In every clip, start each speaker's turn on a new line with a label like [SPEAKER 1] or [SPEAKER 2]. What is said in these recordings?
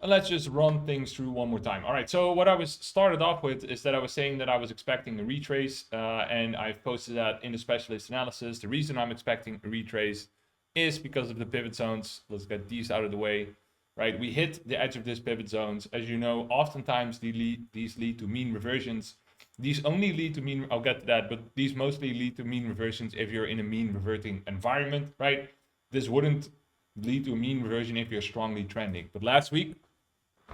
[SPEAKER 1] And let's just run things through one more time. All right, so what I was started off with is that I was saying that I was expecting a retrace, and I've posted that in the specialist analysis. The reason I'm expecting a retrace is because of the pivot zones. Let's get these out of the way, right? We hit the edge of this pivot zones. As you know, oftentimes these lead to mean reversions. These only lead to mean, I'll get to that, but these mostly lead to mean reversions if you're in a mean reverting environment, right? This wouldn't lead to a mean reversion if you're strongly trending. But last week,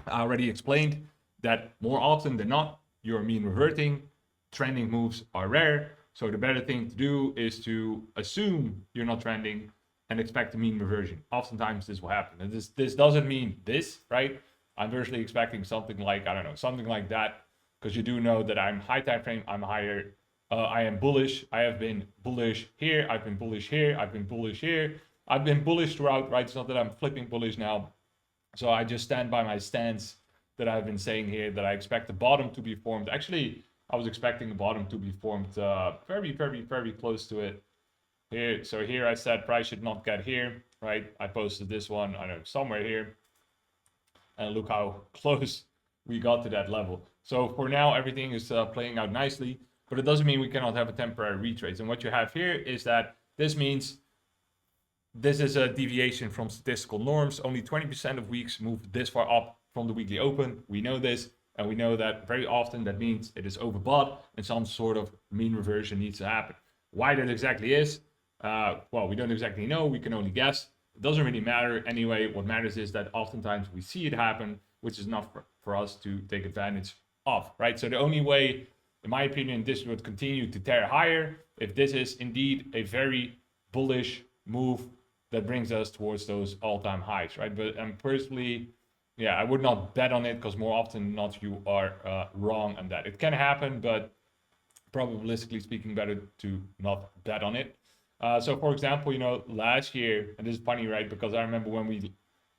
[SPEAKER 1] I already explained that more often than not, you're mean reverting. Trending moves are rare. So the better thing to do is to assume you're not trending and expect a mean reversion. Oftentimes this will happen. And this doesn't mean this, right? I'm virtually expecting something like, I don't know, something like that. Because you do know that I'm high time frame, I'm higher. I am bullish. I have been bullish here. I've been bullish here. I've been bullish here. I've been bullish throughout, right? It's not that I'm flipping bullish now. So I just stand by my stance that I've been saying here, that I expect the bottom to be formed. Actually, I was expecting the bottom to be formed very, very, very close to it here. So here I said price should not get here, right? I posted this one, I don't know, somewhere here. And look how close we got to that level. So for now, everything is playing out nicely, but it doesn't mean we cannot have a temporary retrace. And what you have here is that this means this is a deviation from statistical norms. Only 20% of weeks move this far up from the weekly open. We know this, and we know that very often that means it is overbought and some sort of mean reversion needs to happen. Why that exactly is, well, we don't exactly know. We can only guess. It doesn't really matter anyway. What matters is that oftentimes we see it happen, which is enough for us to take advantage of, right? So the only way, in my opinion, this would continue to tear higher if this is indeed a very bullish move that brings us towards those all-time highs, right? But personally, yeah, I would not bet on it because more often than not you are wrong on that. It can happen, but probabilistically speaking, better to not bet on it. So for example, last year, and this is funny, right? Because I remember when we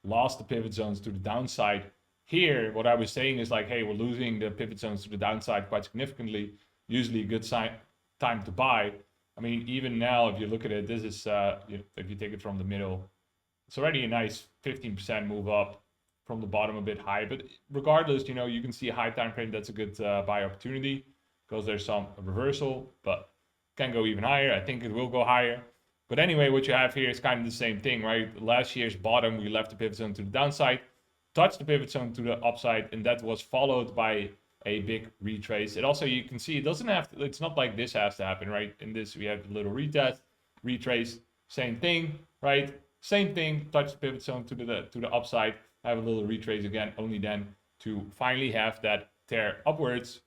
[SPEAKER 1] lost the pivot zones to the downside here, what I was saying is like, hey, we're losing the pivot zones to the downside quite significantly. Usually a good time to buy. I mean, even now, if you look at it, this is, if you take it from the middle, it's already a nice 15% move up from the bottom a bit high. But regardless, you can see a high time frame. That's a good buy opportunity because there's some reversal, but can go even higher. I think it will go higher. But anyway, what you have here is kind of the same thing, right? Last year's bottom, we left the pivot zone to the downside, touched the pivot zone to the upside, and that was followed by a big retrace. It also, you can see, it doesn't have to, it's not like this has to happen, right? In this, we have a little retest, retrace, same thing, right? Same thing, touch the pivot zone to the upside, have a little retrace again, only then to finally have that tear upwards.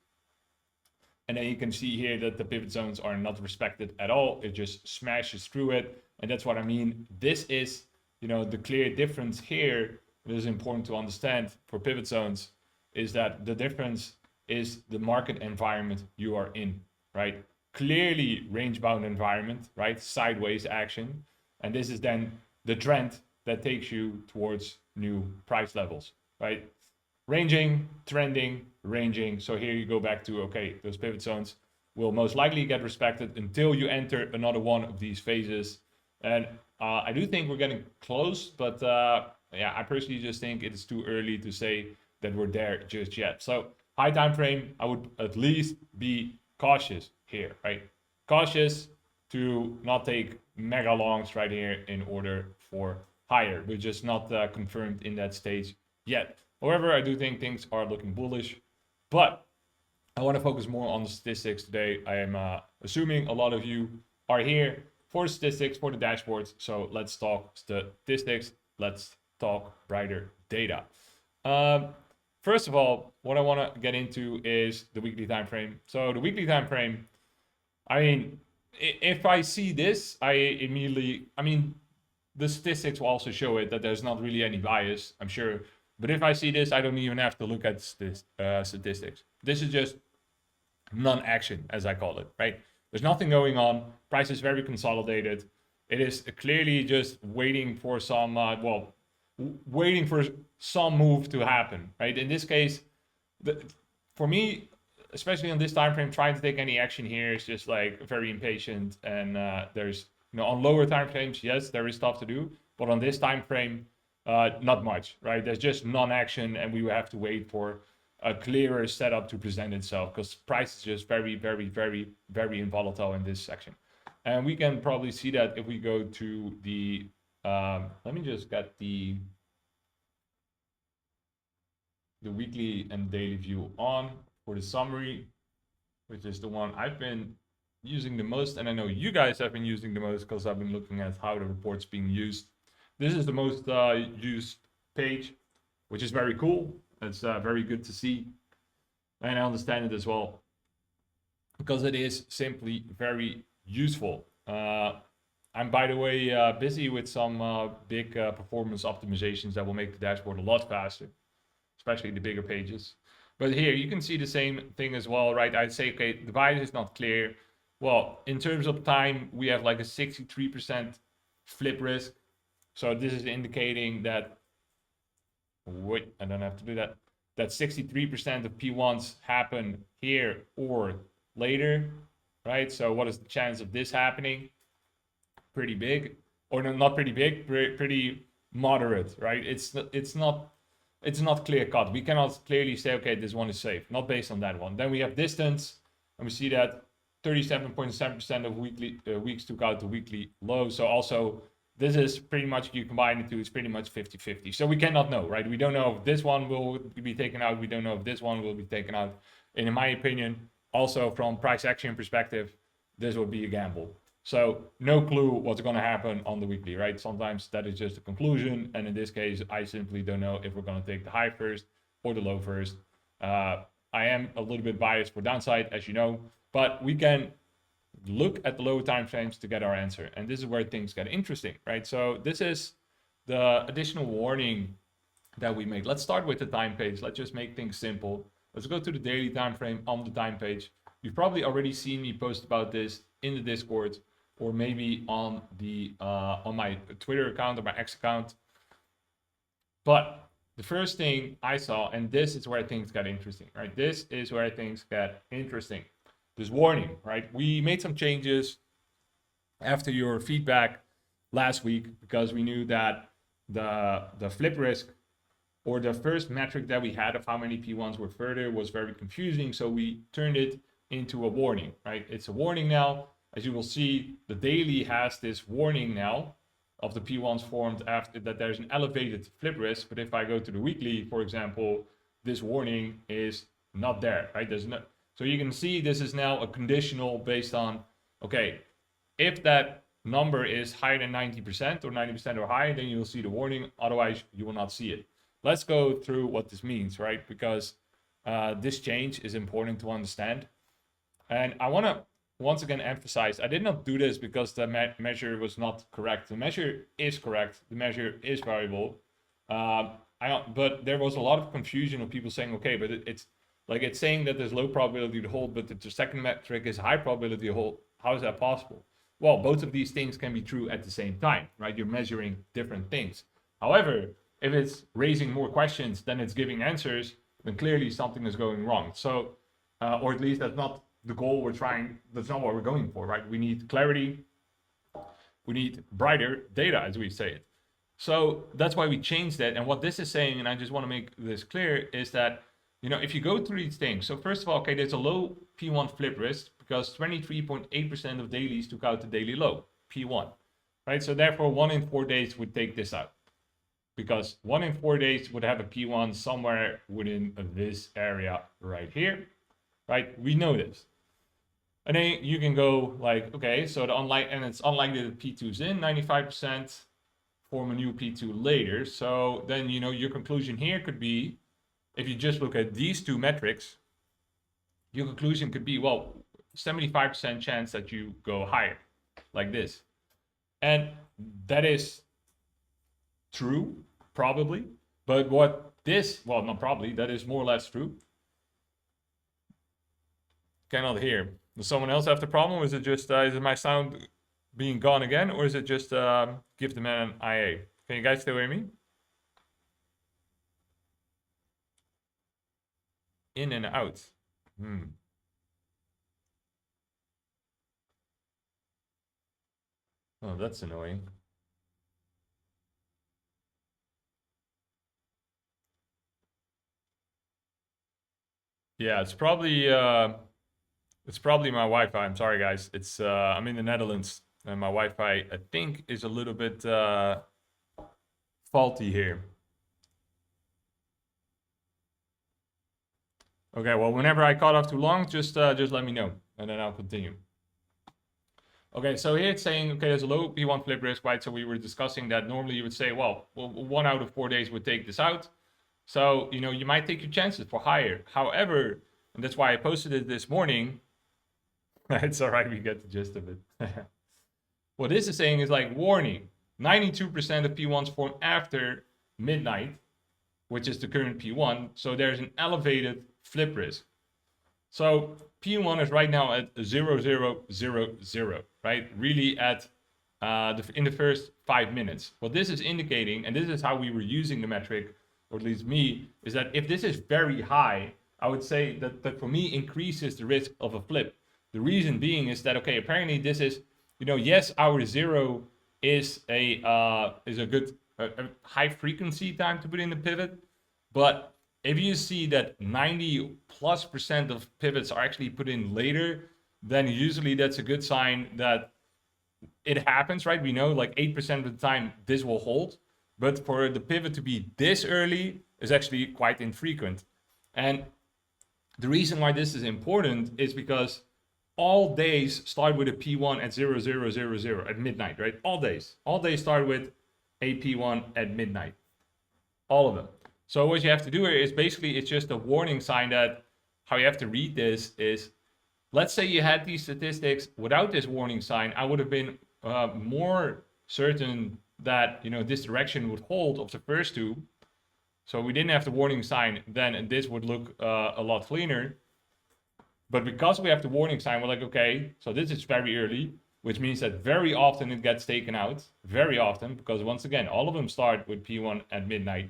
[SPEAKER 1] And then you can see here that the pivot zones are not respected at all. It just smashes through it. And that's what I mean. This is, the clear difference here. It is important to understand for pivot zones is that the difference is the market environment you are in, right? Clearly range-bound environment, right? Sideways action. And this is then the trend that takes you towards new price levels, right? Ranging, trending, ranging. So here you go back to, okay, those pivot zones will most likely get respected until you enter another one of these phases. And I do think we're getting close, but yeah, I personally just think it is too early to say that we're there just yet. So high time frame, I would at least be cautious here, right? Cautious to not take mega longs right here in order for higher. We're just not confirmed in that stage yet. However, I do think things are looking bullish, but I want to focus more on the statistics today. I am assuming a lot of you are here for statistics, for the dashboards. So let's talk statistics. Let's talk brighter data. First of all, what I want to get into is the weekly time frame. So the weekly time frame, I mean, if I see this, I mean, the statistics will also show it that there's not really any bias, I'm sure. But if I see this, I don't even have to look at statistics. This is just non-action, as I call it, right? There's nothing going on. Price is very consolidated. It is clearly just waiting for some, waiting for some move to happen, right? In this case, for me, especially on this time frame, trying to take any action here is just like very impatient. And there's, on lower time frames, yes, there is stuff to do. But on this time frame, Not much, right? There's just non-action, and we will have to wait for a clearer setup to present itself, because price is just very, very, very, very volatile in this section. And we can probably see that if we go to the, let me just get the weekly and daily view on for the summary, which is the one I've been using the most, and I know you guys have been using the most because I've been looking at how the report's being used. This is the most used page, which is very cool. It's very good to see, and I understand it as well, because it is simply very useful. I'm, by the way, busy with some big performance optimizations that will make the dashboard a lot faster, especially the bigger pages. But here you can see the same thing as well, right? I'd say, okay, the bias is not clear. Well, in terms of time, we have like a 63% flip risk. So this is indicating that, wait, I don't have to do that, that 63% of P1s happen here or later, right? So what is the chance of this happening? Pretty big, or no, not pretty big, pretty moderate, right? It's not clear cut. We cannot clearly say, okay, this one is safe, not based on that one. Then we have distance, and we see that 37.7% of weekly weeks took out the weekly low. So also, this is pretty much, you combine the two, it's pretty much 50-50. So we cannot know, right? We don't know if this one will be taken out. We don't know if this one will be taken out. And in my opinion, also from price action perspective, this would be a gamble. So no clue what's going to happen on the weekly, right? Sometimes that is just a conclusion. And in this case, I simply don't know if we're going to take the high first or the low first. I am a little bit biased for downside, as you know, but we can look at the lower time frames to get our answer. And this is where things get interesting, right? So this is the additional warning that we make. Let's start with the time page. Let's just make things simple. Let's go to the daily time frame on the time page. You've probably already seen me post about this in the Discord, or maybe on the on my Twitter account or my X account. But the first thing I saw, and this is where things got interesting, right? This is where things get interesting. This warning, right? We made some changes after your feedback last week, because we knew that the flip risk, or the first metric that we had of how many P1s were further, was very confusing. So we turned it into a warning, right? It's a warning now. As you will see, the daily has this warning now of the P1s formed after that there's an elevated flip risk. But if I go to the weekly, for example, this warning is not there, right? There's no, so you can see this is now a conditional based on, okay, if that number is higher than 90% or 90% or higher, then you will see the warning. Otherwise, you will not see it. Let's go through what this means, right? Because this change is important to understand. And I want to once again emphasize, I did not do this because the measure was not correct. The measure is correct. The measure is variable. But there was a lot of confusion of people saying, okay, but it's like, it's saying that there's low probability to hold, but the second metric is high probability to hold. How is that possible? Well, both of these things can be true at the same time, right? You're measuring different things. However, if it's raising more questions than it's giving answers, then clearly something is going wrong. So, or at least that's not the goal we're trying, that's not what we're going for, right? We need clarity, we need brighter data, as we say it. So that's why we changed that. And what this is saying, and I just want to make this clear, is that, you know, if you go through these things, so first of all, okay, there's a low P1 flip risk because 23.8% of dailies took out the daily low, P1, right? So therefore, 1 in 4 days would take this out, because 1 in 4 days would have a P1 somewhere within this area right here, right? We know this. And then you can go like, okay, so and it's unlikely that P2's in, 95% form a new P2 later. So then, you know, your conclusion here could be, if you just look at these two metrics, your conclusion could be, well, 75% chance that you go higher, like this. And that is true, probably. But what this, well, not probably, that is more or less true. Cannot hear. Does someone else have the problem? Or is it just, is it my sound being gone again? Or is it just give the man an IA? Can you guys still hear me? In and out. Oh, that's annoying. Yeah, it's probably my Wi-Fi. I'm sorry, guys. It's I'm in the Netherlands, and my Wi-Fi I think is a little bit faulty here. Okay, well, whenever I cut off too long, just let me know, and then I'll continue. Okay, so here it's saying, okay, there's a low P1 flip risk, right? So we were discussing that normally you would say, well, 1 out of 4 days would take this out. So, you know, you might take your chances for higher. However, and that's why I posted it this morning. It's all right, we get the gist of it. What this is saying is like, warning, 92% of P1s form after midnight, which is the current P1. So there's an elevated flip risk. So P1 is right now at 0.000, right? Really at in the first 5 minutes. What this is indicating, and this is how we were using the metric, or at least me, is that if this is very high, I would say that for me increases the risk of a flip. The reason being is that, okay, apparently this is, you know, yes, our 0 is a good a high frequency time to put in the pivot, but if you see that 90+% of pivots are actually put in later, then usually that's a good sign that it happens, right? We know like 8% of the time this will hold, but for the pivot to be this early is actually quite infrequent. And the reason why this is important is because all days start with a P1 at 0000 at midnight, right? All days start with a P1 at midnight, all of them. So what you have to do here is basically, it's just a warning sign that how you have to read this is, let's say you had these statistics without this warning sign, I would have been more certain that, you know, this direction would hold of the first two. So we didn't have the warning sign, then this would look a lot cleaner. But because we have the warning sign, we're like, okay, so this is very early, which means that very often it gets taken out, very often, because once again, all of them start with P1 at midnight.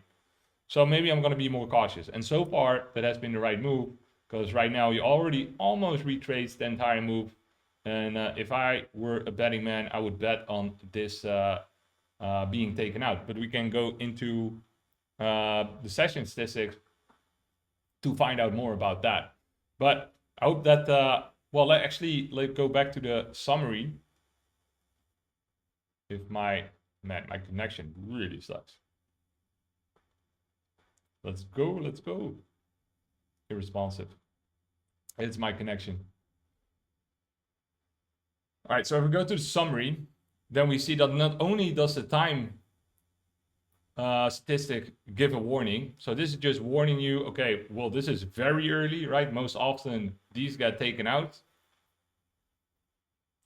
[SPEAKER 1] So maybe I'm going to be more cautious. And so far, that has been the right move, because right now you already almost retraced the entire move. And if I were a betting man, I would bet on this being taken out. But we can go into the session statistics to find out more about that. But I hope that, well, let's go back to the summary. If my connection really sucks. Let's go. Irresponsive. It's my connection. All right, so if we go to the summary, then we see that not only does the time statistic give a warning. So this is just warning you, okay, well, this is very early, right? Most often these get taken out.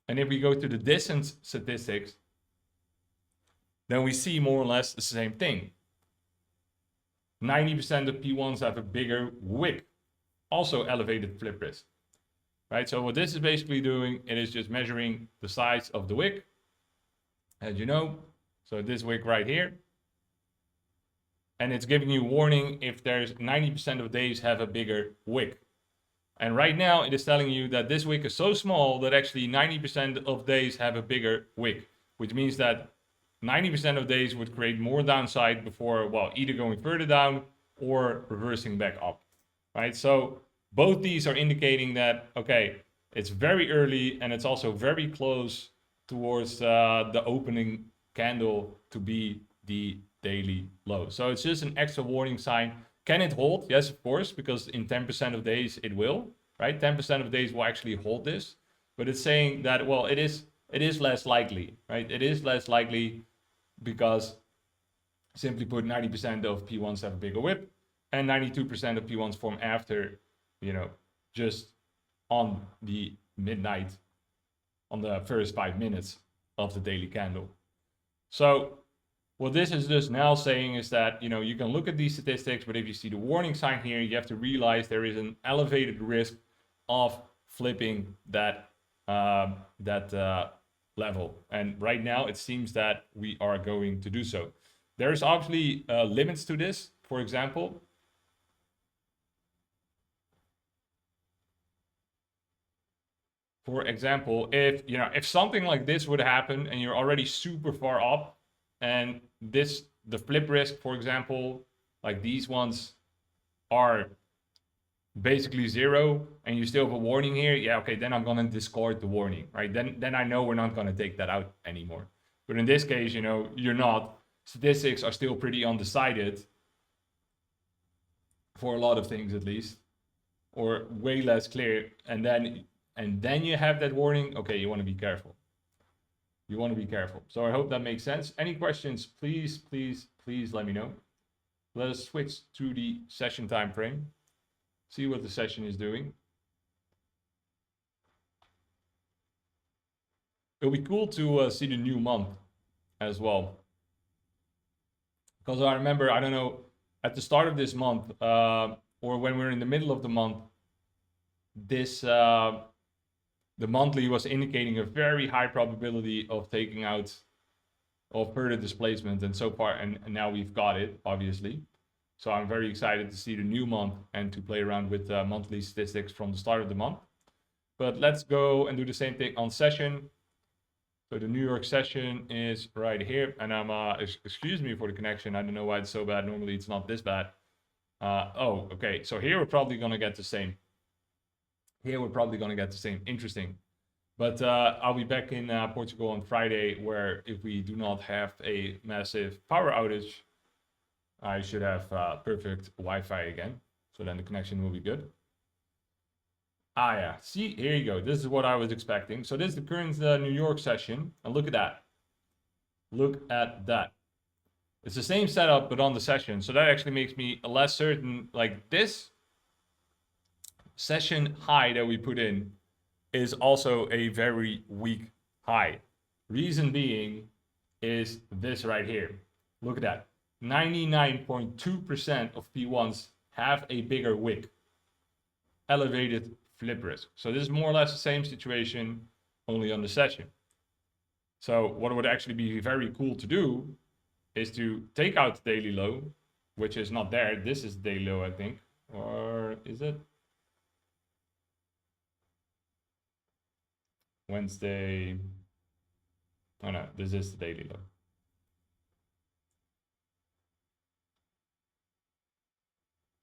[SPEAKER 1] And if we go to the distance statistics, then we see more or less the same thing. 90% of P1s have a bigger wick, also elevated flip risk, right? So what this is basically doing, it is just measuring the size of the wick, as you know. So this wick right here. And it's giving you warning if there's 90% of days have a bigger wick. And right now it is telling you that this wick is so small that actually 90% of days have a bigger wick, which means that 90% of days would create more downside before, well, either going further down or reversing back up, right? So both these are indicating that, okay, it's very early and it's also very close towards the opening candle to be the daily low. So it's just an extra warning sign. Can it hold? Yes, of course, because in 10% of days it will, right? 10% of days will actually hold this, but it's saying that, well, it is less likely, right? It is less likely because, simply put, 90% of P1s have a bigger whip and 92% of P1s form after, you know, just on the midnight, on the first 5 minutes of the daily candle. So what this is just now saying is that, you know, you can look at these statistics, but if you see the warning sign here, you have to realize there is an elevated risk of flipping that level. And right now it seems that we are going to do so. There's obviously limits to this. For example, if something like this would happen and you're already super far up, and the flip risk, for example, like these ones are basically zero and you still have a warning here, yeah, okay, then I'm gonna discard the warning, right? Then I know we're not gonna take that out anymore. But in this case, you know, you're not. Statistics are still pretty undecided for a lot of things, at least, or way less clear. And then you have that warning. Okay, you want to be careful. You want to be careful. So I hope that makes sense. Any questions? Please, please, please let me know. Let us switch to the session time frame. See what the session is doing. It'll be cool to see the new month as well. Because I remember, I don't know, at the start of this month, or when we're in the middle of the month, this the monthly was indicating a very high probability of taking out of further displacement, and so far, and now we've got it, obviously. So I'm very excited to see the new month and to play around with monthly statistics from the start of the month. But let's go and do the same thing on session. So the New York session is right here, and I'm excuse me for the connection. I don't know why it's so bad. Normally it's not this bad. Oh, okay. So here we're probably gonna get the same. Here we're probably gonna get the same. Interesting. But I'll be back in Portugal on Friday, where if we do not have a massive power outage, I should have perfect Wi-Fi again. So then the connection will be good. Ah, yeah. See, here you go. This is what I was expecting. So this is the current New York session. And look at that. Look at that. It's the same setup, but on the session. So that actually makes me less certain. Like this session high that we put in is also a very weak high. Reason is this right here. Look at that. 99.2% of P1s have a bigger wick. Elevated flip risk. So this is more or less the same situation, only on the session. So what would actually be very cool to do is to take out the daily low, which is not there. This is the daily low, I think. Or is it? Wednesday. Oh no, this is the daily low.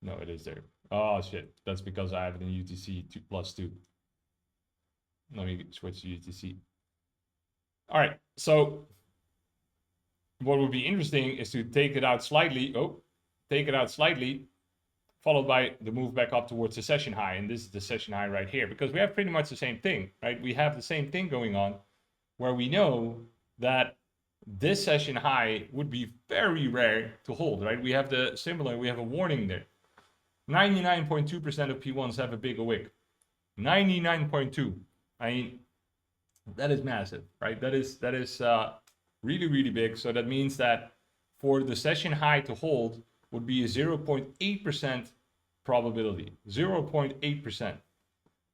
[SPEAKER 1] No, it is there. Oh shit, that's because I have it in UTC 2+2. Let me switch to UTC. All right, so what would be interesting is to take it out slightly. Oh, take it out slightly, followed by the move back up towards the session high. And this is the session high right here, because we have pretty much the same thing, right? We have the same thing going on, where we know that this session high would be very rare to hold, right? We have the similar, we have a warning there. 99.2% of P1s have a bigger wick. 99.2. I mean, that is massive, right? That is really, really big. So that means that for the session high to hold would be a 0.8% probability. 0.8%.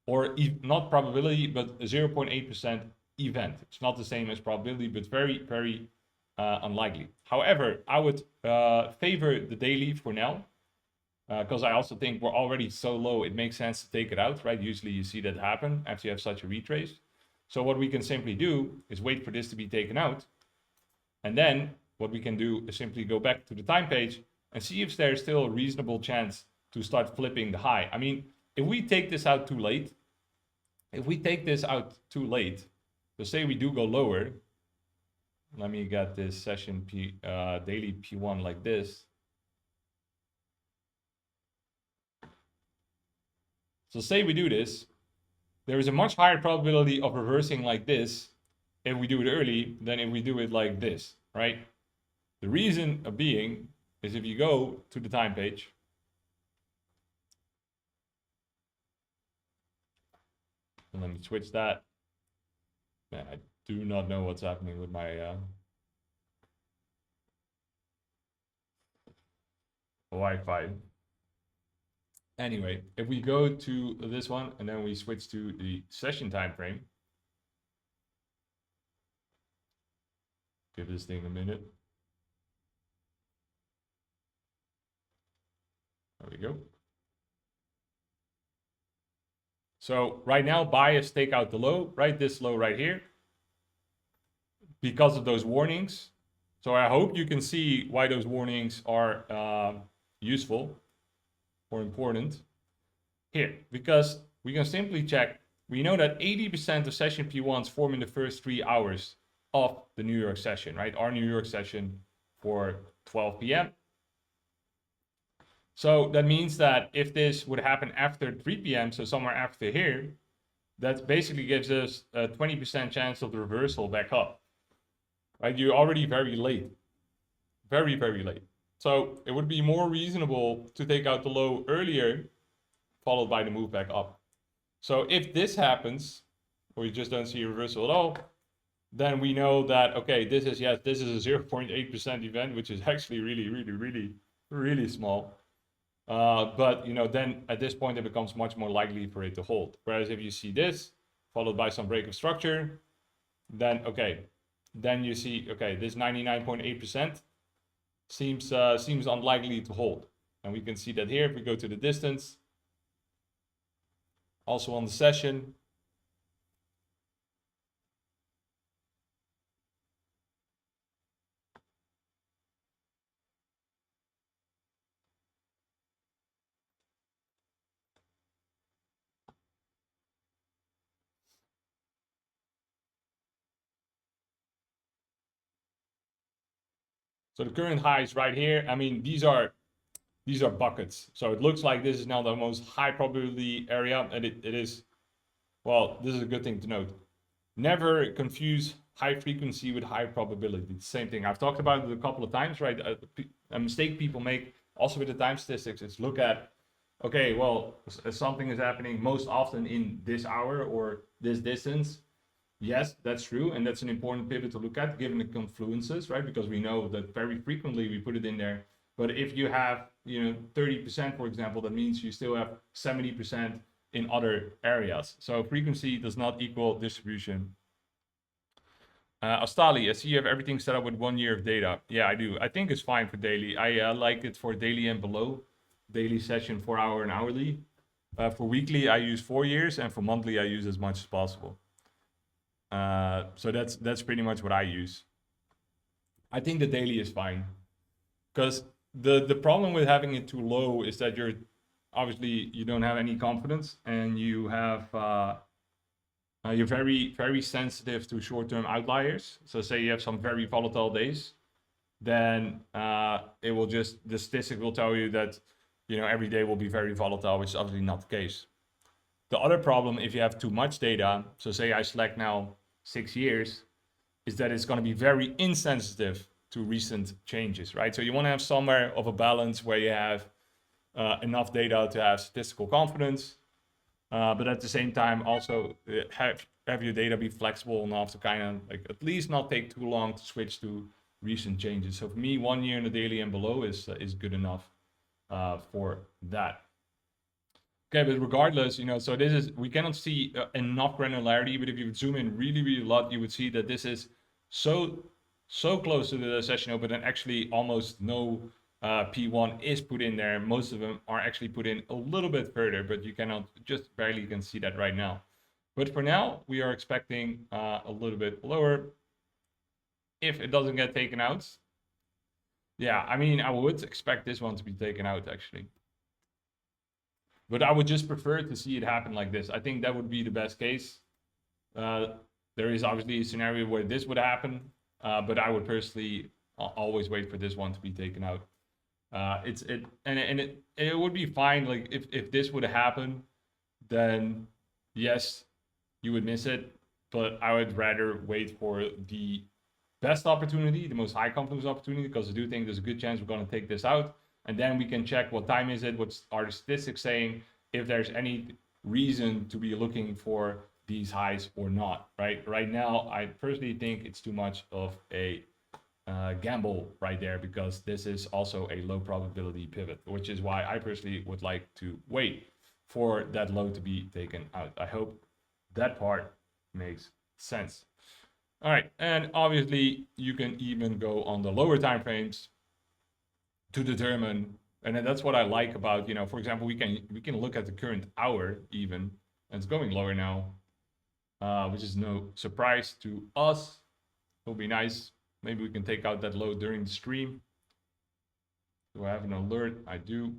[SPEAKER 1] Or not probability, but a 0.8% event. It's not the same as probability, but very, very unlikely. However, I would favor the daily for now, because I also think we're already so low, it makes sense to take it out, right? Usually you see that happen after you have such a retrace. So what we can simply do is wait for this to be taken out. And then what we can do is simply go back to the time page and see if there's still a reasonable chance to start flipping the high. I mean, if we take this out too late, so say we do go lower, let me get this session daily P1 like this. So say we do this, there is a much higher probability of reversing like this if we do it early than if we do it like this, right? The reason of being is if you go to the time page, and let me switch that. Man, I do not know what's happening with my Wi-Fi. Anyway, if we go to this one and then we switch to the session time frame, give this thing a minute. There we go. So right now, buyers take out the low, right? This low right here, because of those warnings. So I hope you can see why those warnings are useful or important. here, because we can simply check. We know that 80% of session P1s form in the first 3 hours of the New York session, right? Our New York session for 12 p.m. So that means that if this would happen after 3 p.m., so somewhere after here, that basically gives us a 20% chance of the reversal back up. Right? You're already very late. Very, very late. So it would be more reasonable to take out the low earlier, followed by the move back up. So if this happens, or you just don't see a reversal at all, then we know that, okay, this is a 0.8% event, which is actually really small. But then at this point it becomes much more likely for it to hold. Whereas if you see this followed by some break of structure, then you see, okay, this 99.8% seems unlikely to hold. And we can see that here if we go to the distance, also on the session. So the current high is right here. I mean, these are buckets. So it looks like this is now the most high probability area, and it is, well, this is a good thing to note. Never confuse high frequency with high probability. Same thing. I've talked about it a couple of times, right? A mistake people make also with the time statistics is look at, okay, well, something is happening most often in this hour or this distance. Yes, that's true, and that's an important pivot to look at given the confluences, right? Because we know that very frequently we put it in there. But if you have, 30%, for example, that means you still have 70% in other areas. So frequency does not equal distribution. Astali, I see you have everything set up with 1 year of data. Yeah, I do. I think it's fine for daily. I like it for daily and below. Daily session, 4 hour and hourly. For weekly, I use 4 years, and for monthly, I use as much as possible. So that's pretty much what I use. I think the daily is fine, because the problem with having it too low is that you don't have any confidence, and you're very sensitive to short-term outliers. So say you have some very volatile days, then it will the statistic will tell you that every day will be very volatile, which is obviously not the case. The other problem, if you have too much data, so say I select now 6 years, is that it's going to be very insensitive to recent changes, right? So you want to have somewhere of a balance where you have enough data to have statistical confidence, but at the same time also have your data be flexible enough to kind of like at least not take too long to switch to recent changes. So for me, 1 year in the daily and below is good enough for that. Okay, but regardless, so we cannot see enough granularity, but if you would zoom in really a lot, you would see that this is so close to the session open, and actually almost no P1 is put in there. Most of them are actually put in a little bit further, but you just barely can see that right now. But for now, we are expecting a little bit lower if it doesn't get taken out. Yeah, I mean, I would expect this one to be taken out actually. But I would just prefer to see it happen like this. I think that would be the best case. There is obviously a scenario where this would happen, but I would personally always wait for this one to be taken out. It would be fine. Like if this would happen, then yes, you would miss it. But I would rather wait for the best opportunity, the most high confidence opportunity, because I do think there's a good chance we're going to take this out. And then we can check what time is it, what are the statistics saying, if there's any reason to be looking for these highs or not, right? Right now, I personally think it's too much of a gamble right there, because this is also a low probability pivot, which is why I personally would like to wait for that low to be taken out. I hope that part makes sense. All right, and obviously you can even go on the lower time frames to determine, and then that's what I like about, for example, we can look at the current hour even, and it's going lower now, which is no surprise to us. It'll be nice. Maybe we can take out that low during the stream. Do I have an alert? I do.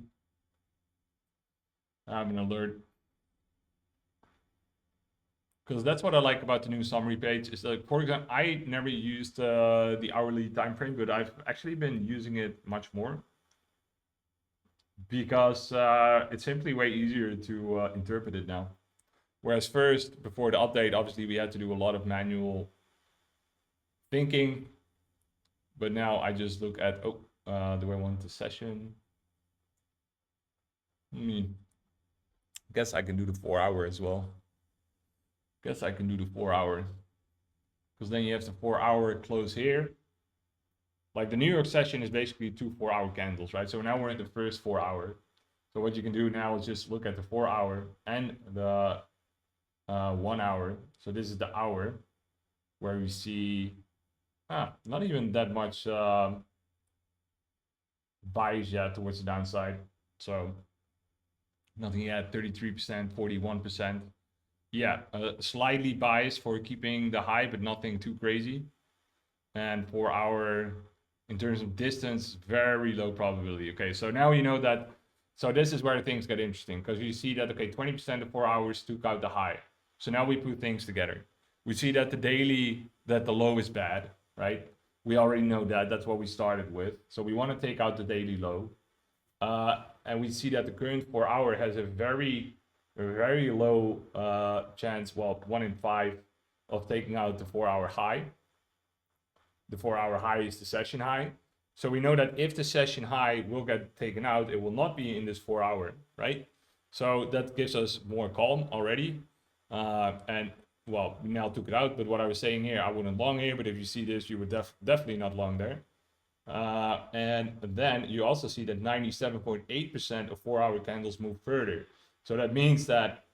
[SPEAKER 1] I have an alert. Because that's what I like about the new summary page is that, for example, I never used the hourly time frame, but I've actually been using it much more because it's simply way easier to interpret it now. Whereas first, before the update, obviously we had to do a lot of manual thinking, but now I just look at, do I want the session? Guess I can do the 4 hour as well. Guess I can do the 4 hour. Because then you have the 4 hour close here. Like the New York session is basically 2 4-hour candles, right? So now we're in the first 4 hour. So what you can do now is just look at the 4 hour and the 1 hour. So this is the hour where we see not even that much bias yet towards the downside. So nothing yet, 33%, 41%. Yeah, slightly biased for keeping the high, but nothing too crazy. And for our, in terms of distance, very low probability. Okay, so now you know that. So this is where things get interesting because you see that, okay, 20% of 4 hours took out the high. So now we put things together. We see that the daily, that the low is bad, right? We already know that. That's what we started with. So we want to take out the daily low. And we see that the current 4 hour has a very low chance, well, 1 in 5 of taking out the 4 hour high. The 4 hour high is the session high. So we know that if the session high will get taken out, it will not be in this 4 hour, right? So that gives us more calm already. And well, we now took it out, but what I was saying here, I wouldn't long here, but if you see this, you would definitely not long there. And then you also see that 97.8% of 4 hour candles move further. So that means that,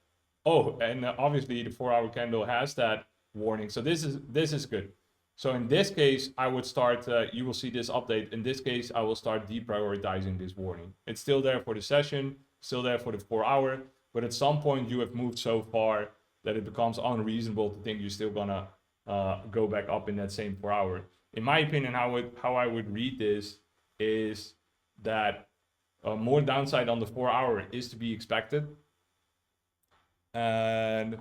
[SPEAKER 1] and obviously the 4 hour candle has that warning. So this is good. So in this case, I would start, you will see this update. In this case, I will start deprioritizing this warning. It's still there for the session, still there for the 4 hour, but at some point you have moved so far that it becomes unreasonable to think you're still gonna go back up in that same 4 hour. In my opinion, how I would read this is that more downside on the 4 hour is to be expected. And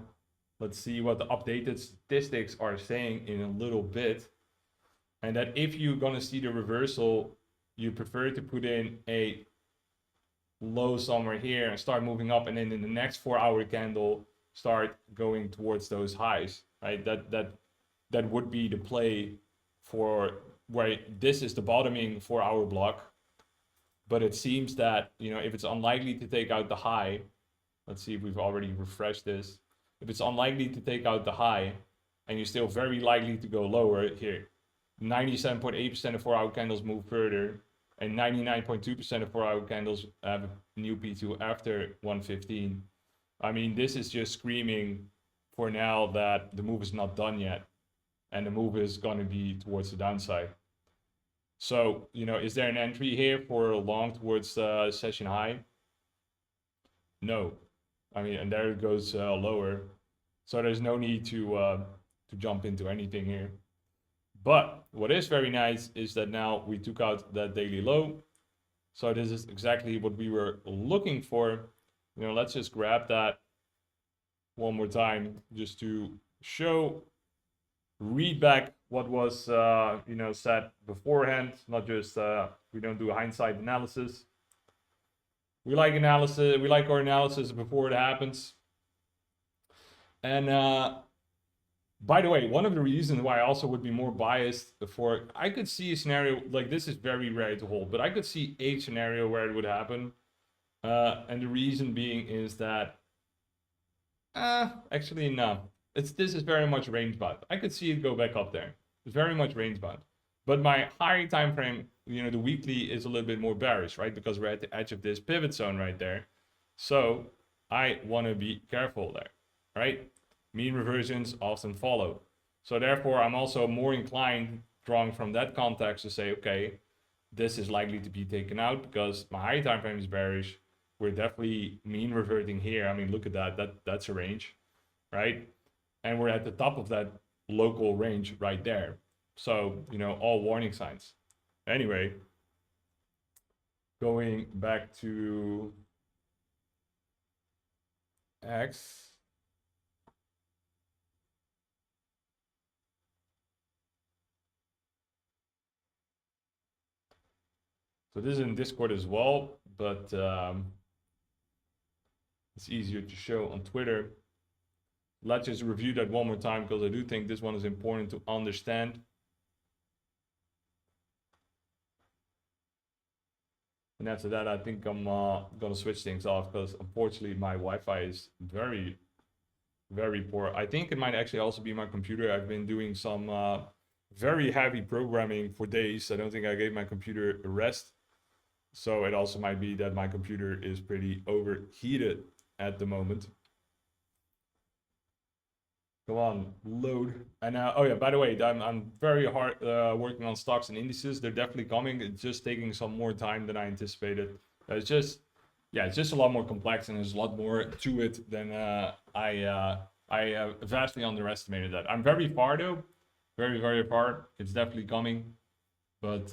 [SPEAKER 1] let's see what the updated statistics are saying in a little bit. And that if you're gonna see the reversal, you prefer to put in a low somewhere here and start moving up, and then in the next 4 hour candle start going towards those highs, right? That would be the play for where this is the bottoming 4 hour block. But it seems that, if it's unlikely to take out the high, let's see if we've already refreshed this. If it's unlikely to take out the high and you're still very likely to go lower here, 97.8% of 4 hour candles move further and 99.2% of 4 hour candles have a new P2 after 115. I mean, this is just screaming for now that the move is not done yet and the move is going to be towards the downside. So, is there an entry here for long towards session high? No. I mean, and there it goes lower. So there's no need to jump into anything here. But what is very nice is that now we took out that daily low. So this is exactly what we were looking for. Let's just grab that one more time just to show, read back what was said beforehand, not just we don't do a hindsight analysis. We like analysis. We like our analysis before it happens. And by the way, one of the reasons why I also would be more biased for, I could see a scenario like this is very rare to hold, but I could see a scenario where it would happen. And the reason being is that, actually no, this is very much range bound. I could see it go back up there. It's very much range bound. But my higher time frame, the weekly is a little bit more bearish, right? Because we're at the edge of this pivot zone right there. So I want to be careful there, right? Mean reversions often follow. So therefore, I'm also more inclined, drawing from that context, to say, okay, this is likely to be taken out because my high time frame is bearish. We're definitely mean reverting here. I mean, look at that. That's a range, right? And we're at the top of that local range right there. So, all warning signs. Anyway, going back to X. So this is in Discord as well, but it's easier to show on Twitter. Let's just review that one more time because I do think this one is important to understand. And after that, I think I'm gonna switch things off because unfortunately my Wi-Fi is very, very poor. I think it might actually also be my computer. I've been doing some very heavy programming for days. I don't think I gave my computer a rest. So it also might be that my computer is pretty overheated at the moment. Go on, load. And oh yeah, by the way, I'm very hard working on stocks and indices. They're definitely coming. It's just taking some more time than I anticipated. It's just, yeah, it's just a lot more complex and there's a lot more to it than I vastly underestimated that. I'm very far though, very, very far. It's definitely coming, but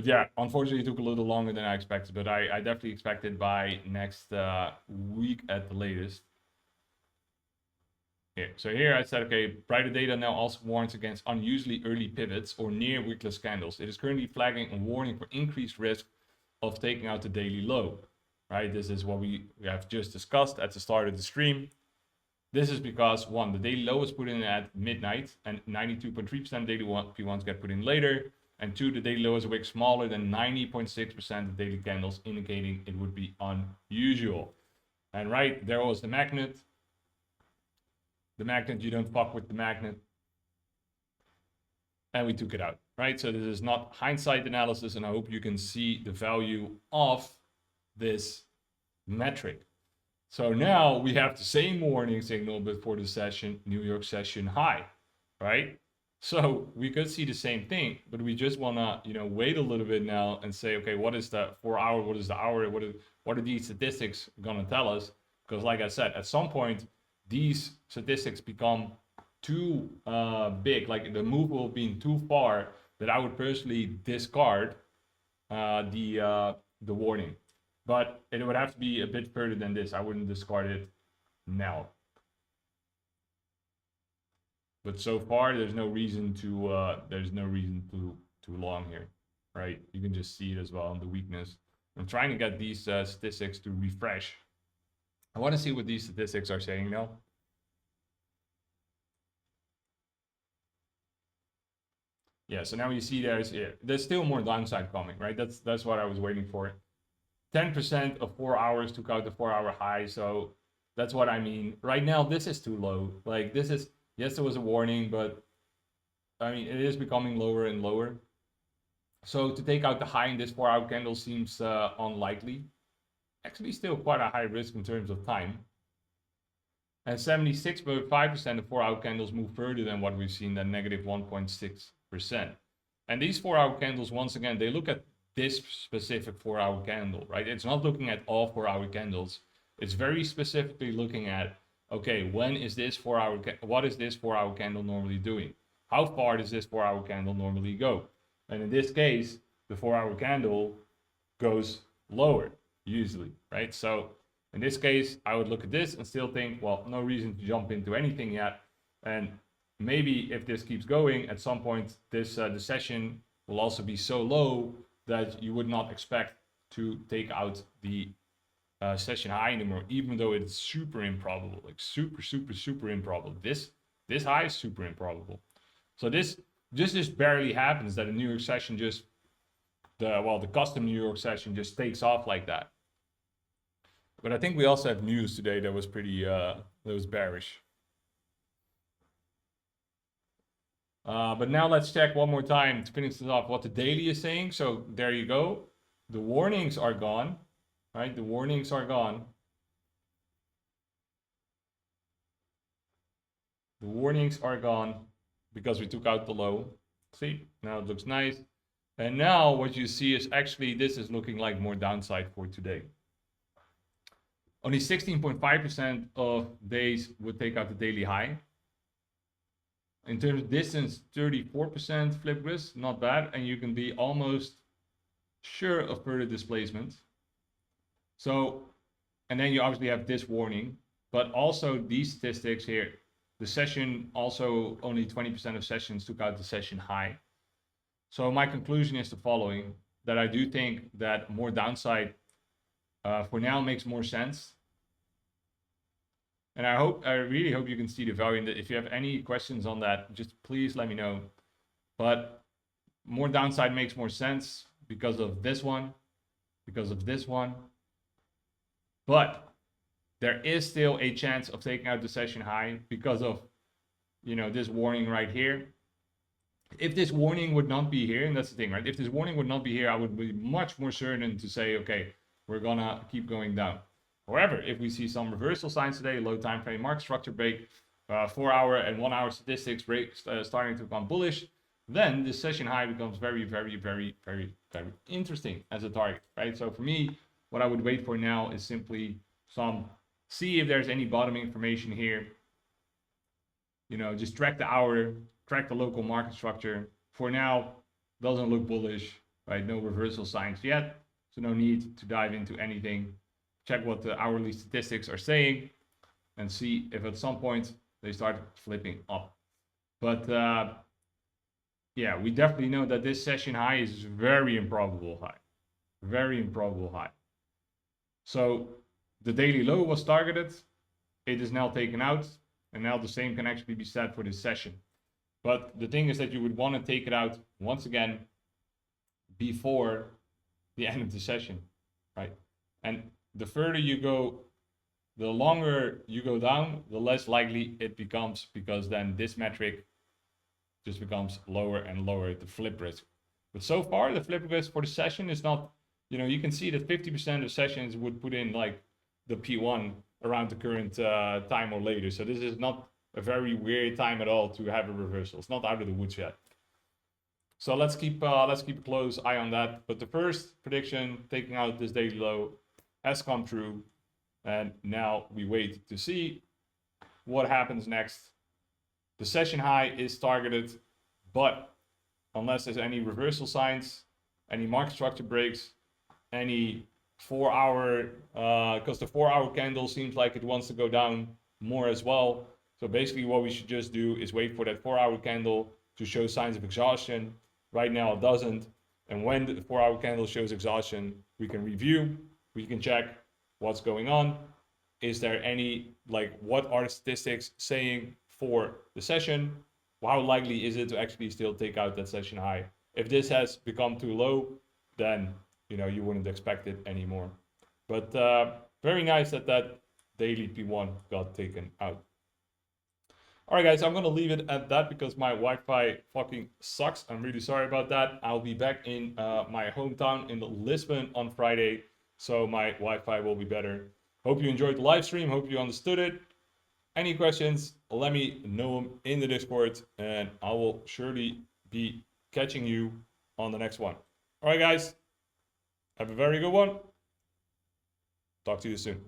[SPEAKER 1] yeah, unfortunately, it took a little longer than I expected. But I definitely expected by next week at the latest. Here. So here I said, okay, brighter data now also warns against unusually early pivots or near wickless candles. It is currently flagging a warning for increased risk of taking out the daily low, right? This is what we have just discussed at the start of the stream. This is because one, the daily low was put in at midnight and 92.3% daily P1s get put in later. And two, the daily low is a wick smaller than 90.6% of daily candles, indicating it would be unusual. And right, there was the magnet. The magnet, you don't fuck with the magnet. And we took it out, right? So this is not hindsight analysis, and I hope you can see the value of this metric. So now we have the same warning signal, but for the session, New York session high, right? So we could see the same thing, but we just wanna, wait a little bit now and say, okay, what is the 4 hour? What is the hour? What are these statistics gonna tell us? Because like I said, at some point, these statistics become too big, like the move will be too far that I would personally discard the warning. But it would have to be a bit further than this. I wouldn't discard it now. But so far, there's no reason to long here, right? You can just see it as well, the weakness. I'm trying to get these statistics to refresh. I want to see what these statistics are saying now. Yeah, so now you see there's still more downside coming, right? That's what I was waiting for. 10% of 4 hours took out the 4 hour high, so that's what I mean. Right now, this is too low. Like this is, yes, there was a warning, but I mean, it is becoming lower and lower. So to take out the high in this 4 hour candle seems unlikely. Actually, still quite a high risk in terms of time. And 76.5% of 4 hour candles move further than what we've seen, than negative 1.6%. And these 4 hour candles, once again, they look at this specific 4 hour candle, right? It's not looking at all 4 hour candles. It's very specifically looking at, okay, when is this 4 hour, what is this 4 hour candle normally doing? How far does this 4 hour candle normally go? And in this case, the 4 hour candle goes lower, usually, right? So in this case, I would look at this and still think, well, no reason to jump into anything yet. And maybe if this keeps going, at some point, this the session will also be so low that you would not expect to take out the session high anymore, even though it's super improbable, like super improbable. This high is super improbable. So this just barely happens, that a New York session just, the custom New York session just takes off like that. But I think we also have news today that was pretty, that was bearish. But now let's check one more time to finish this off what the daily is saying. So there you go. The warnings are gone, right? The warnings are gone. The warnings are gone because we took out the low. See, now it looks nice. And now what you see is actually, this is looking like more downside for today. Only 16.5% of days would take out the daily high. In terms of distance, 34% flip risk, not bad. And you can be almost sure of further displacement. So And then you obviously have this warning, but also these statistics here. The session also only 20% of sessions took out the session high. So my conclusion is the following, that I do think that more downside for now makes more sense. And I really hope you can see the value in that. If you have any questions on that, just please let me know. But more downside makes more sense because of this one, because of this one. But there is still a chance of taking out the session high because of, this warning right here. If this warning would not be here, and that's the thing, right? If this warning would not be here, I would be much more certain to say, okay, we're gonna keep going down. However, if we see some reversal signs today, low time frame market structure break, 4-hour and 1-hour statistics break starting to become bullish, then this session high becomes very, very, very, very, very interesting as a target, right? So for me, what I would wait for now is simply see if there's any bottoming information here. Just track the hour, track the local market structure. For now, doesn't look bullish, right? No reversal signs yet, so no need to dive into anything. Check what the hourly statistics are saying and see if at some point they start flipping up. But yeah, we definitely know that this session high is very improbable high. Very improbable high. So the daily low was targeted. It is now taken out. And now the same can actually be said for this session. But the thing is that you would want to take it out once again before the end of the session, right? And the further you go, the longer you go down, the less likely it becomes, because then this metric just becomes lower and lower, the flip risk. But so far, the flip risk for the session is not, you can see that 50% of sessions would put in like the P1 around the current time or later. So this is not a very weird time at all to have a reversal. It's not out of the woods yet. So let's keep a close eye on that. But the first prediction, taking out this daily low, has come true. And now we wait to see what happens next. The session high is targeted, but unless there's any reversal signs, any market structure breaks, any 4-hour, because the 4-hour candle seems like it wants to go down more as well. So basically what we should just do is wait for that 4-hour candle to show signs of exhaustion. Right now it doesn't. And when the 4-hour candle shows exhaustion, we can review, we can check what's going on. Is there any, what are the statistics saying for the session? How likely is it to actually still take out that session high? If this has become too low, then you wouldn't expect it anymore. But very nice that daily P1 got taken out. All right, guys, I'm going to leave it at that because my Wi-Fi fucking sucks. I'm really sorry about that. I'll be back in my hometown in Lisbon on Friday, so my Wi-Fi will be better. Hope you enjoyed the live stream. Hope you understood it. Any questions, let me know them in the Discord, and I will surely be catching you on the next one. All right, guys. Have a very good one. Talk to you soon.